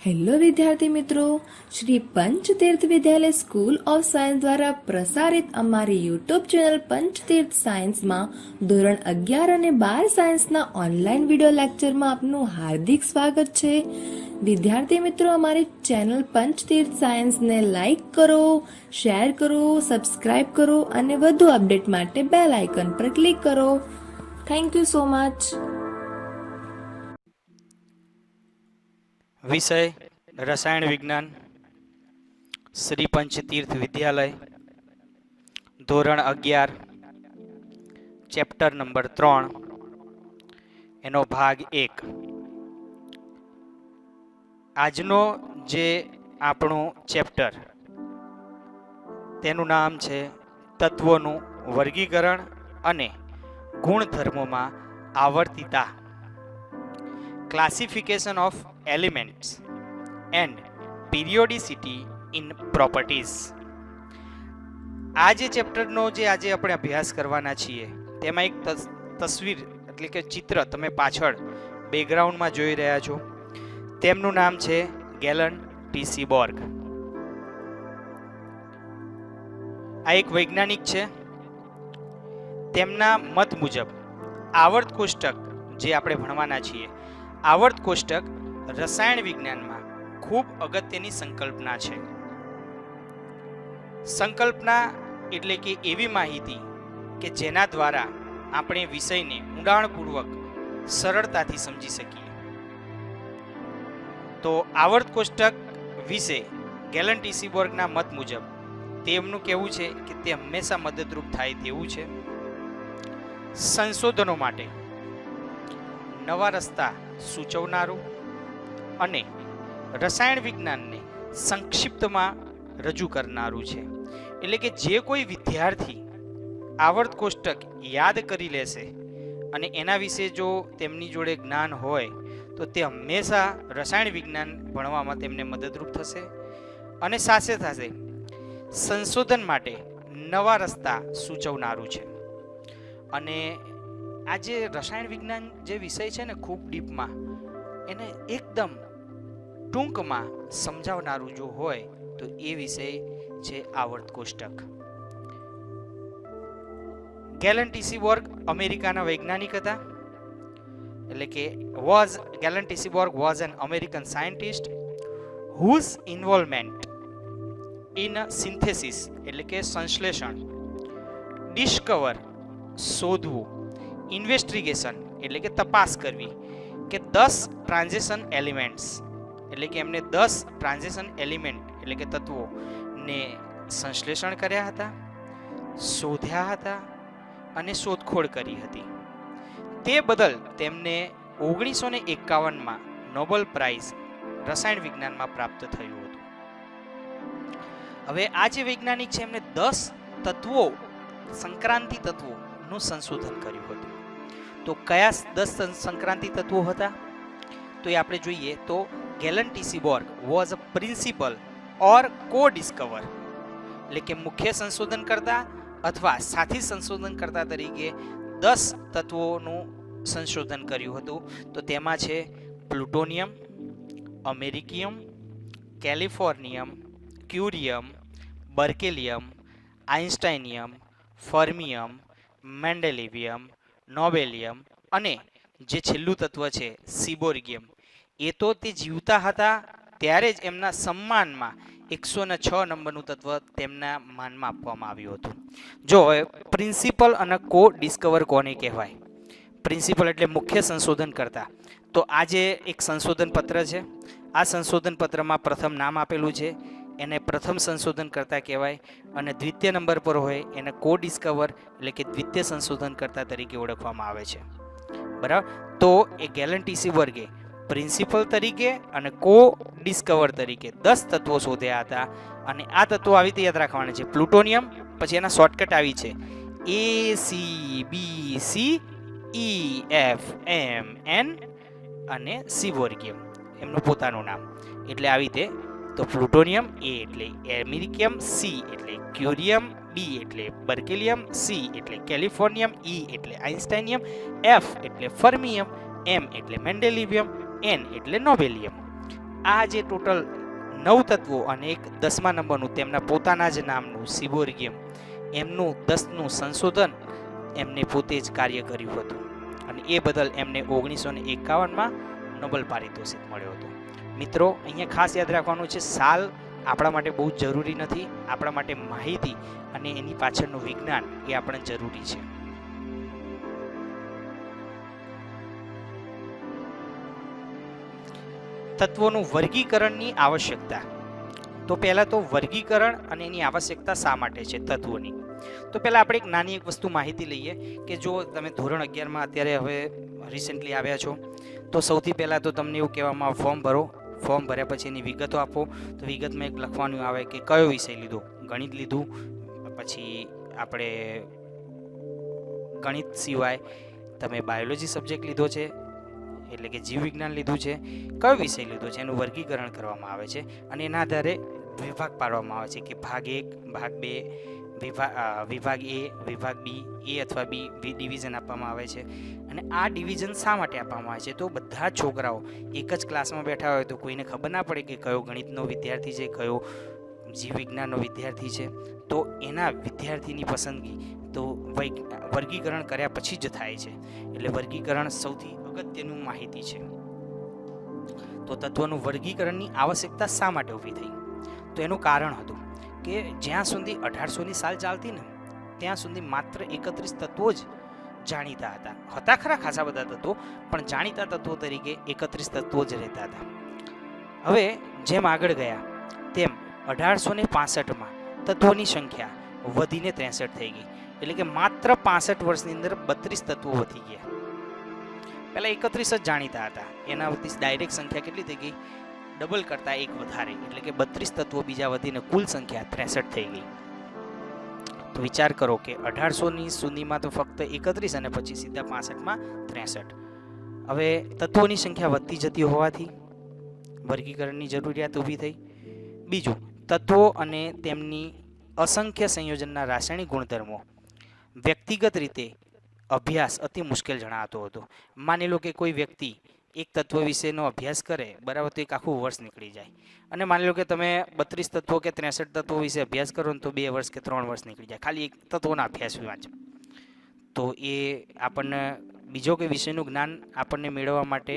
Hello વિદ્યાર્થી મિત્રો, શ્રી પંચતીર્થ વિદ્યાલય school of science દ્વારા પ્રસારિત અમારી યુટ્યુબ ચેનલ પંચતીર્થ સાયન્સમાં ધોરણ 11 અને 12 સાયન્સના ઓનલાઈન વિડીયો લેક્ચરમાં આપનું હાર્દિક સ્વાગત છે. વિદ્યાર્થી મિત્રો, અમારી ચેનલ પંચતીર્થ સાયન્સને લાઈક કરો, શેર કરો, સબસ્ક્રાઇબ કરો અને વધુ અપડેટ માટે બેલ આઇકન પર ક્લિક કરો. Thank you so much. વિષય રસાયણ વિજ્ઞાન, શ્રી પંચતીર્થ વિદ્યાલય, ધોરણ 11, ચેપ્ટર નંબર 3, એનો ભાગ 1. આજનો જે આપણું ચેપ્ટર તેનું નામ છે તત્વોનું વર્ગીકરણ અને ગુણધર્મોમાં આવર્તિતા, classification of elements and periodicity in properties. આ જે ચેપ્ટરનો જે આજે આપણે અભ્યાસ કરવાના છીએ તેમાં એક તસવીર એટલે કે ચિત્ર તમે પાછળ બેકગ્રાઉન્ડમાં જોઈ રહ્યા છો. તેમનું નામ છે ગેલન ટી બોર્ગ. આ એક વૈજ્ઞાનિક છે. તેમના મત મુજબ આવર્ત કોષ્ટક જે આપણે ભણવાના છીએ, આવર્ત કોષ્ટક રસાયણ વિજ્ઞાનમાં ખૂબ અગત્યની સંકલ્પના છે. સંકલ્પના એટલે કે એવી માહિતી કે જેના દ્વારા આપણે વિષયને ઊંડાણપૂર્વક સરળતાથી સમજી શકીએ. તો આવર્ત કોષ્ટક વિશે ગેલન ટી બોર્ગના મત મુજબ તેમનું કહેવું છે કે તે હંમેશા મદદરૂપ થાય તેવું છે. સંશોધનો માટે નવા રસ્તા સૂચવનારું અને રસાયણ વિજ્ઞાનને સંક્ષિપ્તમાં રજૂ કરનારું છે. એટલે કે જે કોઈ વિદ્યાર્થી આવર્ત કોષ્ટક યાદ કરી લેશે અને એના વિશે જો તેમની જોડે જ્ઞાન હોય તો તે હંમેશા રસાયણ વિજ્ઞાન ભણવામાં તેમને મદદરૂપ થશે અને સાથે સાથે સંશોધન માટે નવા રસ્તા સૂચવનારું છે. અને આ જે રસાયણ વિજ્ઞાન જે વિષય છે ને, ખૂબ ડીપમાં એને એકદમ ટૂંકમાં સમજાવનારું જો હોય તો એ વિષય છે આવર્ત કોષ્ટક. ગેલન ટી બોર્ગ અમેરિકાના વૈજ્ઞાનિક હતા. એટલે કે Glenn T Seaborg was an American scientist whose involvement in synthesis એટલે કે સંશ્લેષણ, ડિસ્કવર શોધવું, ઇન્વેસ્ટિગેશન એટલે કે તપાસ કરવી કે 10 ટ્રાન્ઝિશન એલિમેન્ટ્સ એટલે કે એમને 10 ટ્રાન્ઝિશન એલિમેન્ટ એટલે કે તત્વો ને સંશ્લેષણ કર્યા હતા, શોધ્યા હતા અને શોધખોળ કરી હતી. તે બદલ તેમને 1951માં નોબેલ પ્રાઇઝ રસાયણ વિજ્ઞાનમાં પ્રાપ્ત થયું હતું. હવે આ જે વૈજ્ઞાનિક છે એમને 10 તત્વો, સંક્રાંતિ તત્વોનું સંશોધન કર્યું હતું. તો કયા 10 સંક્રાંતિ તત્વો હતા તો એ આપણે જોઈએ તો Glenn T Seaborg was a principal or co discover એટલે કે મુખ્ય સંશોધનકર્તા અથવા સાથી સંશોધનકર્તા તરીકે 10 તત્વોનું સંશોધન કર્યું હતું. તો તેમાં છે પ્લુટોનિયમ, અમેરિકિયમ, કેલિફોર્નિયમ, ક્યુરિયમ, બર્કેલિયમ, આઇન્સ્ટાઇનિયમ, ફર્મિયમ, મેન્ડેલિવિયમ, નોબેલિયમ અને જે છેલ્લું તત્વ છે સીબોર્ગિયમ. એ તો તે જીવતા હતા ત્યારે જ એમના સન્માનમાં 106 નંબરનું તત્વ તેમના માનમાં આપવામાં આવ્યું હતું. જો પ્રિન્સિપલ અને કો ડિસ્કવર કોને કહેવાય? પ્રિન્સિપલ એટલે મુખ્ય સંશોધન કરતા. તો આ જે એક સંશોધન પત્ર છે, આ સંશોધન પત્રમાં પ્રથમ નામ આપેલું છે એને પ્રથમ સંશોધન કરતા કહેવાય અને દ્વિતીય નંબર પર હોય એને કો ડિસ્કવર એટલે કે દ્વિતીય સંશોધન કરતા તરીકે ઓળખવામાં આવે છે. બરાબર. તો એ ગેલન ટી બોર્ગે પ્રિન્સિપલ તરીકે અને કો ડિસ્કવર તરીકે 10 તત્વો શોધ્યા હતા. અને આ તત્વો આવી રીતે યાદ રાખવાના છે. પ્લુટોનિયમ, પછી એના શોર્ટકટ આવી છે ACBCEFMN અને સીબોર્ગિયમ એમનું પોતાનું નામ. એટલે આવી રીતે તો પ્લુટોનિયમ A એટલે એમેરિકિયમ, C એટલે ક્યુરિયમ, B એટલે બર્કેલિયમ, C એટલે કેલિફોર્નિયમ, E એટલે આઇન્સ્ટાઇનિયમ, F એટલે ફર્મિયમ, M એટલે મેન્ડેલિવિયમ, N એટલે નોબેલિયમ. આ જે ટોટલ 9 તત્વો અને એક 10મા નંબરનું તેમના પોતાના જ નામનું સિબોર્ગિયમ, એમનું 10નું સંશોધન એમને પોતે જ કાર્ય કર્યું હતું અને એ બદલ એમને 1951માં નોબેલ પારિતોષિક મળ્યો હતો. મિત્રો, અહીંયા ખાસ યાદ રાખવાનું છે, સાલ આપણા માટે બહુ જરૂરી નથી, આપણા માટે માહિતી અને એની પાછળનું વિજ્ઞાન એ આપણે જરૂરી છે. તત્વોનું વર્ગીકરણની આવશ્યકતા. તો પહેલા તો વર્ગીકરણ અને એની આવશ્યકતા શા માટે છે તત્વોની. તો પહેલા આપણે એક નાની એક વસ્તુ માહિતી લઈએ કે જો તમે ધોરણ 11માં અત્યારે હવે રિસેન્ટલી આવ્યા છો તો સૌથી પહેલાં તો તમને એવું કહેવામાં આવે ફોર્મ ભરો, ફોર્મ ભર્યા પછી એની વિગતો આપો. તો વિગતમાં એક લખવાનું આવે કે કયો વિષય લીધો, ગણિત લીધું, પછી આપણે ગણિત સિવાય તમે બાયોલોજી સબ્જેક્ટ લીધો છે એટલે કે જીવ વિજ્ઞાન લીધું છે, કયો વિષય લીધો છે એનું વર્ગીકરણ કરવામાં આવે છે અને એના આધારે વિભાગ પાડવામાં આવે છે કે ભાગ 1, ભાગ 2, વિભાગ એ, વિભાગ બી, એ અથવા બી ડિવિઝન આપવામાં આવે છે. અને આ ડિવિઝન શા માટે આપવામાં આવે છે? તો બધા છોકરાઓ એક જ ક્લાસમાં બેઠા હોય તો કોઈને ખબર ના પડે કે કયો ગણિતનો વિદ્યાર્થી છે, કયો જીવ વિજ્ઞાનનો વિદ્યાર્થી છે. તો એના વિદ્યાર્થીની પસંદગી તો વર્ગીકરણ કર્યા પછી જ થાય છે. એટલે વર્ગીકરણ સૌથી અગત્યનું માહિતી છે. તો તત્વનું વર્ગીકરણની આવશ્યકતા શા માટે ઊભી થઈ? તો એનું કારણ હતું કે જ્યાં સુધી 1800ની સાલ ચાલતી ને ત્યાં સુધી માત્ર 31 તત્વો જ જાણીતા હતા ખરા ખાસા બધા તત્વો, પણ જાણીતા તત્વો તરીકે 31 તત્વો જ રહેતા હતા. હવે જેમ આગળ ગયા તેમ 1865માં તત્વોની સંખ્યા વધીને 63 થઈ ગઈ. એટલે કે માત્ર 65 વર્ષની અંદર 32 તત્વો વધી ગયા. પહેલા 31 જ જાણીતા હતા, એના વતી ડાયરેક્ટ સંખ્યા કેટલી થઈ ગઈ? ડબલ કરતા એક વધારે, એટલે કે 32 તત્વો બીજા વધીને કુલ સંખ્યા 63 થઈ ગઈ. તો વિચાર કરો કે 1800ની સુધીમાં તો ફક્ત 31 અને પછી સીધા 65માં 63. હવે તત્વોની સંખ્યા વધતી જતી હોવાથી વર્ગીકરણની જરૂરિયાત ઊભી થઈ. બીજું, તત્વો અને તેમની અસંખ્ય સંયોજનના રાસાયણિક ગુણધર્મો વ્યક્તિગત રીતે અભ્યાસ અતિ મુશ્કેલ જણાતો હતો. માની લો કે કોઈ વ્યક્તિ એક તત્વ વિશેનો અભ્યાસ કરે, બરાબર, તો એક આખું વર્ષ નીકળી જાય. અને માની લો કે તમે 32 તત્વો કે 63 તત્વો વિશે અભ્યાસ કરો ને તો 2 વર્ષ કે 3 વર્ષ નીકળી જાય ખાલી એક તત્વોના અભ્યાસ વાંચો. તો એ આપણને બીજો કે વિષયનું જ્ઞાન આપણને મેળવવા માટે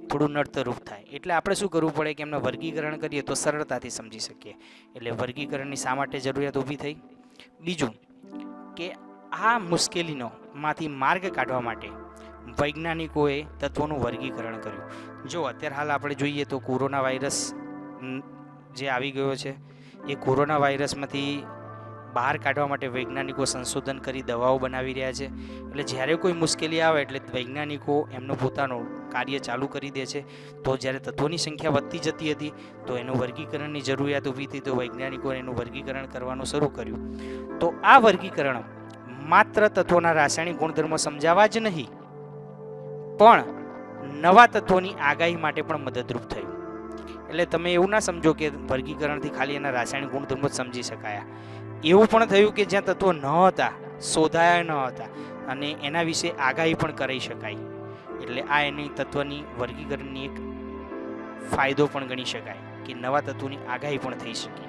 થોડું નડતરરૂપ થાય. એટલે આપણે શું કરવું પડે કે એમને વર્ગીકરણ કરીએ તો સરળતાથી સમજી શકીએ. એટલે વર્ગીકરણની શા માટે જરૂરિયાત ઊભી થઈ? બીજું કે આ મુશ્કેલીનો માંથી માર્ગ કાઢવા માટે વૈજ્ઞાનિકોએ તત્વોનું વર્ગીકરણ કર્યું. જો અત્યારે હાલ આપણે જોઈએ તો કોરોના વાયરસ જે આવી ગયો છે, એ કોરોના વાયરસમાંથી બહાર કાઢવા માટે વૈજ્ઞાનિકો સંશોધન કરી દવાઓ બનાવી રહ્યા છે. એટલે જ્યારે કોઈ મુશ્કેલી આવે એટલે વૈજ્ઞાનિકો એમનું પોતાનું કાર્ય ચાલુ કરી દે છે. તો જ્યારે તત્વોની સંખ્યા વધતી જતી હતી તો એનું વર્ગીકરણની જરૂરિયાત ઊભી થઈ, તો વૈજ્ઞાનિકોએ એનું વર્ગીકરણ કરવાનું શરૂ કર્યું. તો આ વર્ગીકરણ માત્ર તત્વોના રાસાયણિક ગુણધર્મો સમજાવવા જ નહીં, પણ નવા તત્વોની આગાહી માટે પણ મદદરૂપ થયું. એટલે તમે એવું ના સમજો કે વર્ગીકરણથી ખાલી એના રાસાયણિક ગુણધર્મો જ સમજી શકાયા. એવું પણ થયું કે જ્યાં તત્વો ન હતા, શોધાયા ન હતા, અને એના વિશે આગાહી પણ કરી શકાય. એટલે આ એની તત્વની વર્ગીકરણની એક ફાયદો પણ ગણી શકાય કે નવા તત્વોની આગાહી પણ થઈ શકે.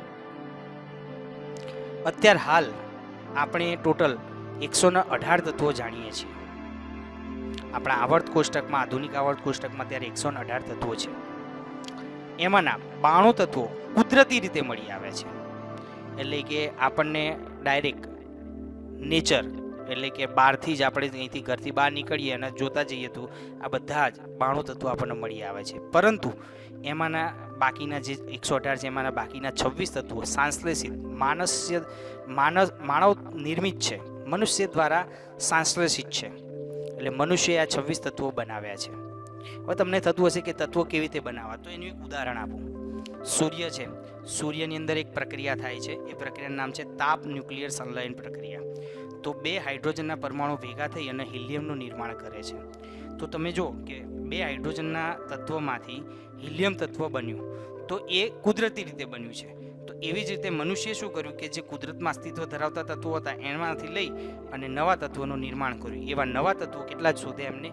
અત્યારે હાલ આપણે ટોટલ 118 તત્વો જાણીએ છીએ. આપણા આવર્ત કોષ્ટકમાં, આધુનિક આવર્ત કોષ્ટકમાં ત્યારે 118 તત્વો છે. એમાંના 92 તત્વો કુદરતી રીતે મળી આવે છે. એટલે કે આપણને ડાયરેક્ટ નેચર, એટલે કે બહારથી જ આપણે અહીંથી ઘરથી બહાર નીકળીએ અને જોતા જઈએ તો આ બધા જ 92 તત્વો આપણને મળી આવે છે. પરંતુ એમાંના બાકીના જે 118 છે એમાંના બાકીના 26 તત્વો સંશ્લેષિત માનવ નિર્મિત છે, મનુષ્ય દ્વારા સંશ્લેષિત છે. એટલે મનુષ્યએ આ 26 તત્વો બનાવ્યા છે. હવે તમને થતું હશે કે તત્વો કેવી રીતે બનાવવા, તો એનું એક ઉદાહરણ આપું. સૂર્ય છે, સૂર્યની અંદર એક પ્રક્રિયા થાય છે. એ પ્રક્રિયાનું નામ છે તાપ ન્યુક્લિયર સંલયન પ્રક્રિયા. તો 2 હાઇડ્રોજનના પરમાણુ ભેગા થઈ અને હિલિયમનું નિર્માણ કરે છે. તો તમે જો કે 2 હાઇડ્રોજનના તત્વોમાંથી હિલિયમ તત્વ બન્યું, તો એ કુદરતી રીતે બન્યું છે. તો એવી જ રીતે મનુષ્યએ શું કર્યું કે જે કુદરતમાં અસ્તિત્વ ધરાવતા તત્વો હતા એમાંથી લઈ અને નવા તત્વોનું નિર્માણ કર્યું. એવા નવા તત્વો કેટલા જ શોધે? એમને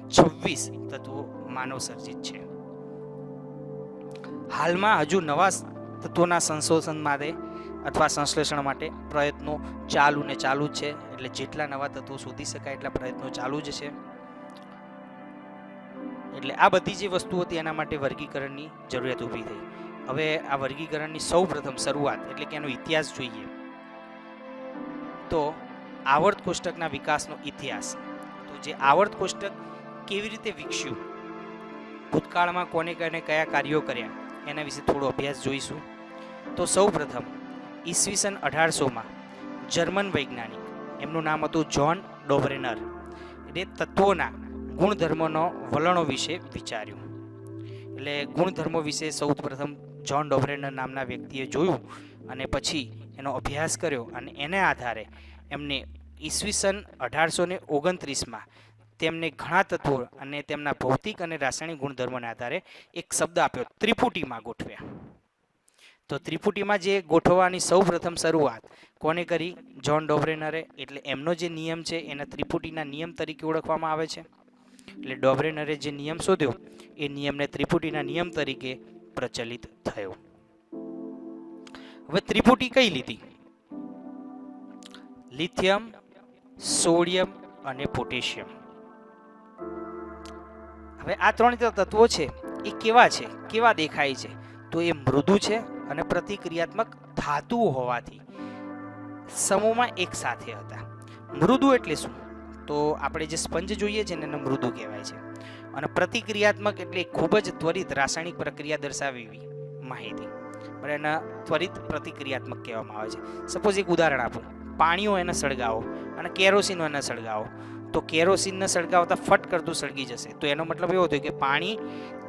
26 તત્વો માનવ સર્જિત છે. હાલમાં હજુ નવા તત્વોના સંશોધન માટે અથવા સંશ્લેષણ માટે પ્રયત્નો ચાલુ જ છે. એટલે જેટલા નવા તત્વો શોધી શકાય એટલા પ્રયત્નો ચાલુ જ છે. એટલે આ બધી જે વસ્તુ હતી એના માટે વર્ગીકરણની જરૂરિયાત ઊભી થઈ. હવે આ વર્ગીકરણની સૌ પ્રથમ શરૂઆત એટલે કે એનો ઇતિહાસ જોઈએ તો આવર્ત કોષ્ટકના વિકાસનો ઇતિહાસ. તો જે આવર્ત કોષ્ટક કેવી રીતે વિકસ્યું, ભૂતકાળમાં કોને કયા કાર્યો કર્યા એના વિશે થોડો અભ્યાસ જોઈશું. તો સૌ પ્રથમ ઈસવીસન 1800માં જર્મન વૈજ્ઞાનિક, એમનું નામ હતું જ્હોન ડોબરેનર, એટલે તત્વોના ગુણધર્મોનો વલણો વિશે વિચાર્યું. એટલે ગુણધર્મો વિશે સૌ પ્રથમ જ્હોન ડોબરેનર નામના વ્યક્તિએ જોયું અને પછી એનો અભ્યાસ કર્યો અને એને આધારે એમને ઈસવીસન 1829માં તેમને ઘણા તત્વો અને તેમના ભૌતિક અને રાસાયણિક ગુણધર્મોના આધારે એક શબ્દ આપ્યો, ત્રિપુટીમાં ગોઠવ્યા. તો ત્રિપુટીમાં જે ગોઠવવાની સૌ પ્રથમ શરૂઆત કોને કરી? જ્હોન ડોબરેનરે. એટલે એમનો જે નિયમ છે એના ત્રિપુટીના નિયમ તરીકે ઓળખવામાં આવે છે. એટલે ડોબરેનરે જે નિયમ શોધ્યો એ નિયમને ત્રિપુટીના નિયમ તરીકે પ્રચલિત થયો. હવે ત્રિપુટી કઈ લીધી? લિથિયમ, સોડિયમ અને પોટેશિયમ. હવે આ ત્રણ તત્વો છે એ કેવા દેખાય છે? તો એ મૃદુ છે અને પ્રતિક્રિયાત્મક ધાતુઓ હોવાથી સમૂહમાં એક સાથે હતા. મૃદુ એટલે શું? તો આપણે જે સ્પંજ જોઈએ છે એને મૃદુ કહેવાય છે. અને પ્રતિક્રિયાત્મક એટલે ખૂબ જ ત્વરિત રાસાયણિક પ્રક્રિયા દર્શાવે એવી માહિતી, પણ એના ત્વરિત પ્રતિક્રિયાત્મક કહેવામાં આવે છે. સપોઝ એક ઉદાહરણ આપો, પાણીઓ એને સળગાવો અને કેરોસીન એને સળગાવો, તો કેરોસીનને સળગાવતા ફટ કરતું સળગી જશે. તો એનો મતલબ એવો થયો કે પાણી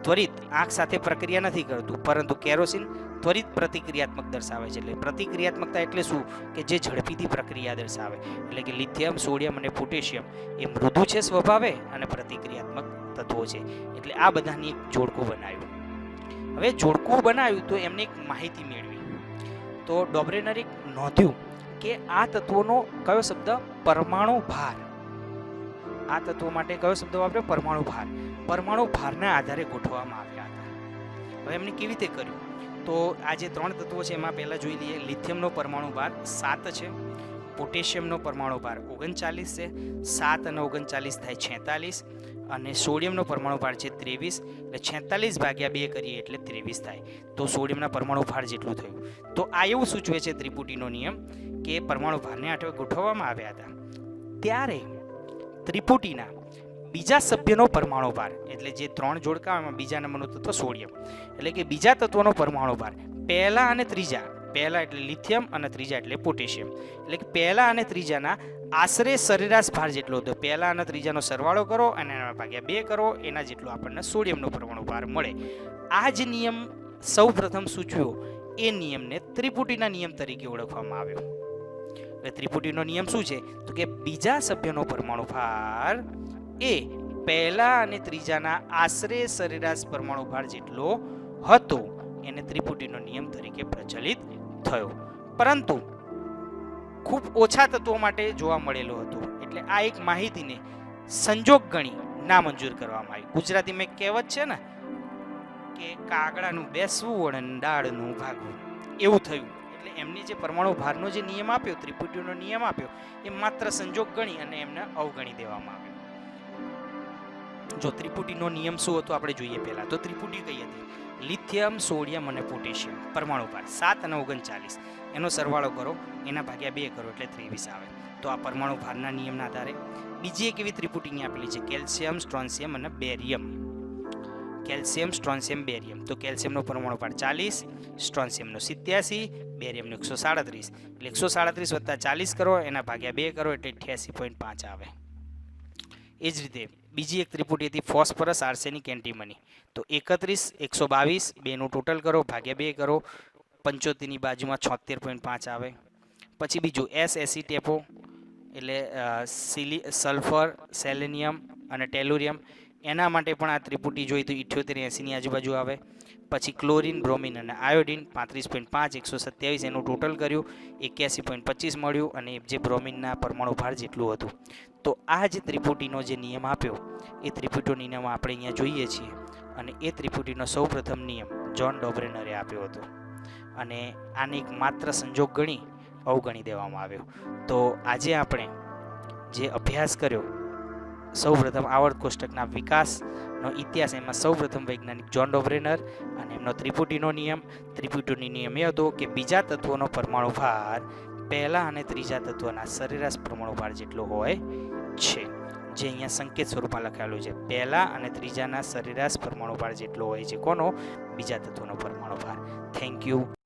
ત્વરિત આંખ સાથે પ્રક્રિયા નથી કરતું, પરંતુ કેરોસીન ત્વરિત પ્રતિક્રિયાત્મક દર્શાવે છે. એટલે પ્રતિક્રિયાત્મકતા એટલે શું? કે જે ઝડપીથી પ્રક્રિયા દર્શાવે. એટલે કે લિથિયમ, સોડિયમ અને પોટેશિયમ એ મૃદુ છે સ્વભાવે અને પ્રતિક્રિયાત્મક તત્વો છે. એટલે આ બધાની એક જોડકું બનાવ્યું. હવે જોડકું બનાવ્યું તો એમને એક માહિતી મેળવી. તો ડોબરેનરે નોંધ્યું કે આ તત્વોનો કયો શબ્દ? પરમાણુ ભાર. આ તત્વો માટે કયો શબ્દ વાપર્યો? પરમાણુ ભાર. પરમાણુ ભારના આધારે ગોઠવવામાં આવ્યા હતા. હવે એમને કેવી રીતે કર્યું? તો આ જે ત્રણ તત્વો છે એમાં પહેલા જોઈ લઈએ. લિથિયમનો પરમાણુ ભાર 7 છે, પોટેશિયમનો પરમાણુ ભાર 39 છે, 7 અને 39 થાય 46, અને સોડિયમનો પરમાણુ ભાર છે 23. એટલે 46 ભાગ્યા 2 કરીએ એટલે 23 થાય. તો સોડિયમના પરમાણુ ભાર જેટલું થયું. તો આ એવું સૂચવે છે ત્રિપુટીનો નિયમ કે પરમાણુ ભારને આઠવે ગોઠવવામાં આવ્યા હતા. ત્યારે ત્રિપુટીના બીજા સભ્યનો પરમાણુ ભાર, એટલે જે 3 જોડકા એમાં બીજા નંબરનું તત્વ સોડિયમ, એટલે કે બીજા તત્વનો પરમાણુ ભાર પહેલા અને ત્રીજા, પહેલા એટલે લિથિયમ અને ત્રીજા એટલે પોટેશિયમ, એટલે કે પહેલા અને ત્રીજાના આશરે સરેરાશ ભાર જેટલો હતો. પહેલા અને ત્રીજાનો સરવાળો કરો અને એના ભાગ્યા 2 કરો, એના જેટલો આપણને સોડિયમનો પરમાણુ ભાર મળે. આ જ નિયમ સૌ પ્રથમ સૂચવ્યો એ નિયમને ત્રિપુટીના નિયમ તરીકે ઓળખવામાં આવ્યો. એટલે ત્રિપુટીનો નિયમ શું છે? તો કે બીજા સભ્યનો પરમાણુ ભાર એ પહેલા અને ત્રીજાના આશરે સરેરાશ પરમાણુ ભાર જેટલો હતો, એને ત્રિપુટીનો નિયમ તરીકે પ્રચલિત થયો. પરંતુ ખૂબ ઓછા તત્વો માટે જોવા મળેલો હતો. એટલે આ એક માહિતીને સંજોગ ગણી નામંજૂર કરવામાં આવી. ગુજરાતીમાં એક કહેવત છે ને કે કાગડાનું બેસવું અને ડાળનું ભાગવું, એવું થયું. એટલે એમને જે પરમાણુ ભારનો જે નિયમ આપ્યો, ત્રિપુટીનો નિયમ આપ્યો, એ માત્ર સંજોગ ગણી અને એમને અવગણી દેવામાં આવ્યો. જો ત્રિપુટીનો નિયમ શું હતો આપણે જોઈએ પહેલા. તો ત્રિપુટી કઈ હતી? લિથિયમ, સોડિયમ અને પોટેશિયમ પરમાણુ ભાર 7 અને 39, એનો સરવાળો કરો, એના ભાગ્યા 2 કરો એટલે 23 આવે. તો આ પરમાણુ ભારના નિયમના આધારે બીજી એક એવી ત્રિપુટીની આપેલી છે કેલ્શિયમ, સ્ટ્રોન્શિયમ અને બેરિયમ. Calcium, સ્ટ્રોન્શિયમ, barium. તો કેલ્શિયમનો પરમાણુ ભાર 40, સ્ટ્રોન્શિયમનો 87, બેરિયમનો 137. એટલે 137 વત્તા 40 કરો, એના ભાગ્યા 2 કરો એટલે 88.5 આવે. એ જ રીતે બીજી એક ત્રિપુટી હતી ફોસ્ફરસ, આર્સેનિક, એન્ટીમની. તો 31, 122, બેનું ટોટલ કરો, ભાગ્યા 2 કરો, 75ની બાજુમાં 76.5 આવે. પછી બીજું એસએસિટેપો, એટલે સલ્ફર, સેલેનિયમ અને ટેલુરિયમ. એના માટે પણ આ ત્રિપુટી જોઈ તો 78, 80ની આજુબાજુ આવે. પછી ક્લોરિન, બ્રોમિન અને આયોડિન 35.5, 127, એનું ટોટલ કર્યું 81.25 મળ્યું, અને જે બ્રોમિનના પરમાણુ ભાર જેટલું હતું. તો આ જ ત્રિપુટીનો જે નિયમ આપ્યો એ ત્રિપુટીનો નિયમ આપણે અહીંયા જોઈએ છીએ. અને એ ત્રિપુટીનો સૌ પ્રથમ નિયમ જ્હોન ડોબરેનરે આપ્યો હતો અને આને એક માત્ર સંજોગ ગણી અવગણી દેવામાં આવ્યો. તો આજે આપણે જે અભ્યાસ કર્યો, સૌપ્રથમ આવર્ત કોષ્ટકના વિકાસનો ઇતિહાસ, એમાં સૌપ્રથમ વૈજ્ઞાનિક જ્હોન ડોબરેનર અને એમનો ત્રિપુટીનો નિયમ. ત્રિપુટીનો નિયમ એ હતો કે બીજા તત્વોનો પરમાણુ ભાર પહેલા અને ત્રીજા તત્વના સરેરાશ પરમાણુ ભાર જેટલો હોય છે, જે અહીંયા સંકેત સ્વરૂપમાં લખાયેલું છે. પહેલા અને ત્રીજાના સરેરાશ પરમાણુ ભાર જેટલો હોય છે. કોનો? બીજા તત્વનો પરમાણુ ભાર. Thank you.